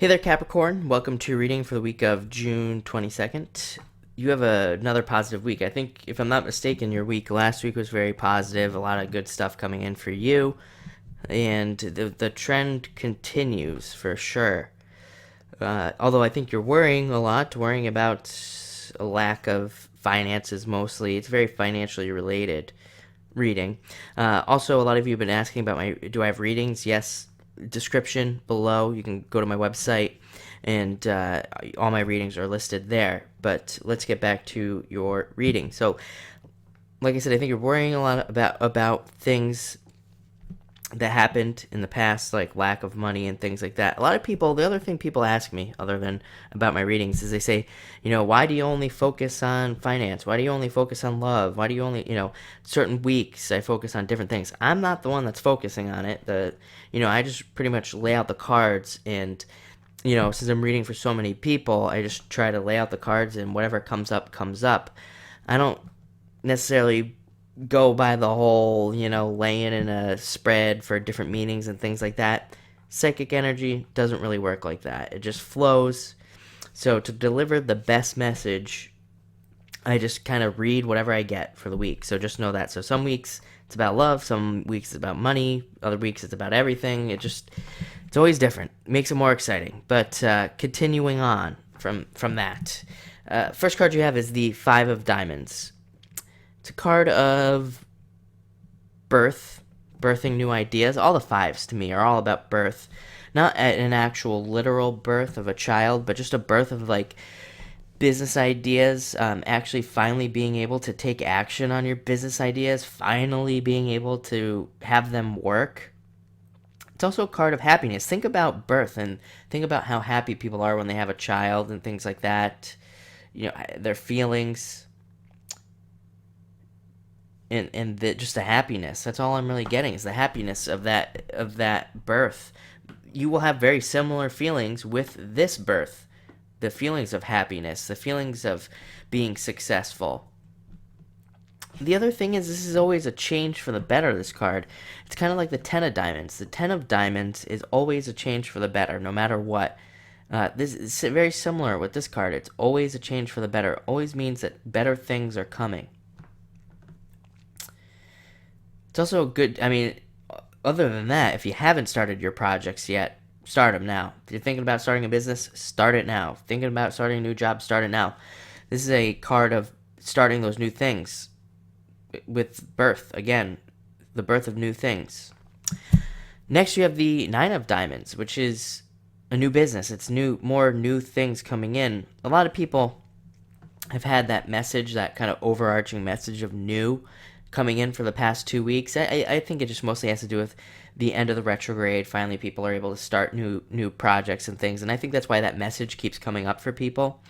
Hey there, Capricorn. Welcome to your reading for the week of June 22nd. You have another positive week. I think, if I'm not mistaken, your week last week was very positive, a lot of good stuff coming in for you, and the trend continues for sure. Although I think you're worrying a lot, worrying about a lack of finances mostly. It's very financially related reading. Also, a lot of you have been asking about do I have readings? Yes, description below. You can go to my website, and all my readings are listed there. But let's get back to your reading. So, like I said, I think you're worrying a lot about things that happened in the past, like lack of money and things like that. A lot of people, the other thing people ask me, other than about my readings, is they say, why do you only focus on finance? Why do you only focus on love? Why do you only, certain weeks I focus on different things? I'm not the one that's focusing on it. I just pretty much lay out the cards, and since I'm reading for so many people, I just try to lay out the cards, and whatever comes up, comes up. I don't necessarily go by the whole, laying in a spread for different meanings and things like that. Psychic energy doesn't really work like that. It just flows. So to deliver the best message, I just kind of read whatever I get for the week. So just know that. So some weeks it's about love, some weeks it's about money, other weeks it's about everything. It's always different. It makes it more exciting. But continuing on from that, first card you have is the Five of Diamonds. It's a card of birth, birthing new ideas. All the fives to me are all about birth. Not an actual literal birth of a child, but just a birth of like business ideas, actually finally being able to take action on your business ideas, finally being able to have them work. It's also a card of happiness. Think about birth and think about how happy people are when they have a child and things like that. Their feelings. And just the happiness. That's all I'm really getting is the happiness of that birth. You will have very similar feelings with this birth. The feelings of happiness, the feelings of being successful. The other thing is this is always a change for the better, this card. It's kind of like the Ten of Diamonds. The Ten of Diamonds is always a change for the better, no matter what. This is very similar with this card. It's always a change for the better. It always means that better things are coming. It's also good, other than that, if you haven't started your projects yet, start them now. If you're thinking about starting a business, start it now. Thinking about starting a new job, start it now. This is a card of starting those new things with birth. Again, the birth of new things. Next, you have the Nine of Diamonds, which is a new business. It's more new things coming in. A lot of people have had that message, that kind of overarching message of new coming in for the past 2 weeks. I think it just mostly has to do with the end of the retrograde. Finally, people are able to start new projects and things, and I think that's why that message keeps coming up for people,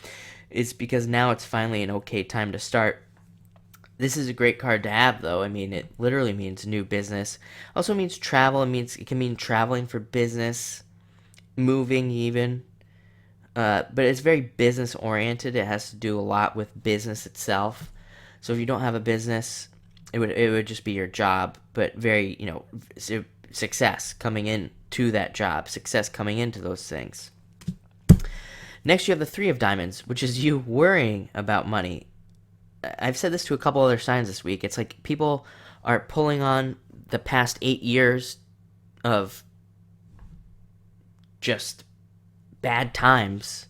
is because now it's finally an okay time to start. This is a great card to have, though. It literally means new business. Also means travel. It can mean traveling for business, moving even. But it's very business oriented. It has to do a lot with business itself. So if you don't have a business, it would just be your job, but very, success coming in to that job, success coming into those things. Next, you have the Three of Diamonds, which is you worrying about money. I've said this to a couple other signs this week. It's like people are pulling on the past 8 years of just bad times,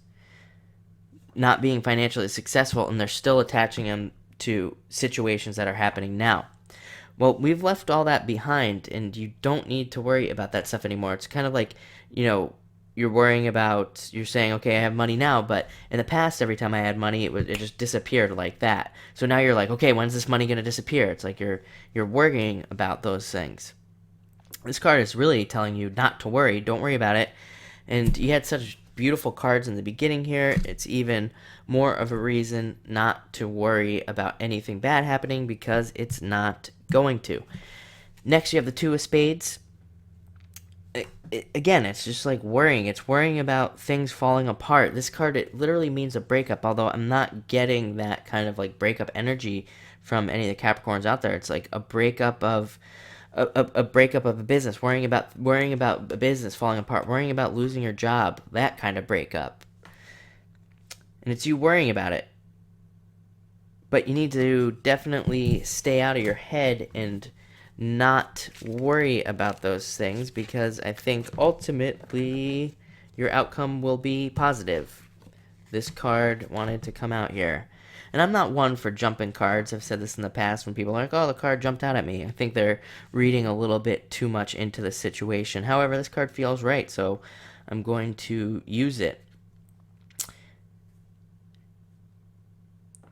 not being financially successful, and they're still attaching them to situations that are happening now. Well, we've left all that behind, and you don't need to worry about that stuff anymore. It's kind of like, you're worrying about, you're saying, okay, I have money now, but in the past, every time I had money, it just disappeared like that. So now you're like, okay, when's this money going to disappear? It's like you're worrying about those things. This card is really telling you not to worry. Don't worry about it. And you had such beautiful cards in the beginning here. It's even more of a reason not to worry about anything bad happening, because it's not going to. Next, you have the Two of Spades. Again, it's just like worrying. It's worrying about things falling apart. This card, it literally means a breakup, although I'm not getting that kind of like breakup energy from any of the Capricorns out there. It's like a breakup of a breakup of a business, worrying about a business falling apart, worrying about losing your job, that kind of breakup. And it's you worrying about it. But you need to definitely stay out of your head and not worry about those things, because I think ultimately your outcome will be positive. This card wanted to come out here. And I'm not one for jumping cards. I've said this in the past when people are like, oh, the card jumped out at me. I think they're reading a little bit too much into the situation. However, this card feels right, so I'm going to use it.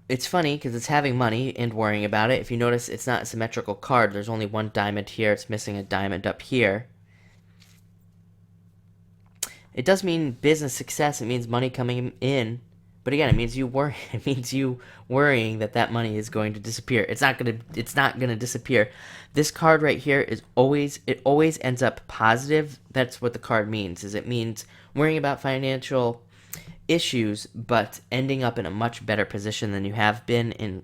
It's funny because it's having money and worrying about it. If you notice, it's not a symmetrical card. There's only one diamond here. It's missing a diamond up here. It does mean business success. It means money coming in. But again, it means you worry. It means you worrying that money is going to disappear. It's not gonna disappear. This card right here is always ends up positive. That's what the card means. It means worrying about financial issues, but ending up in a much better position than you have been in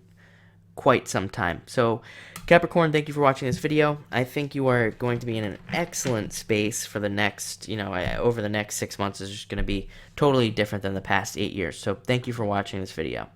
quite some time. So, Capricorn, thank you for watching this video. I think you are going to be in an excellent space for the next, over the next 6 months is just going to be totally different than the past 8 years. So, thank you for watching this video.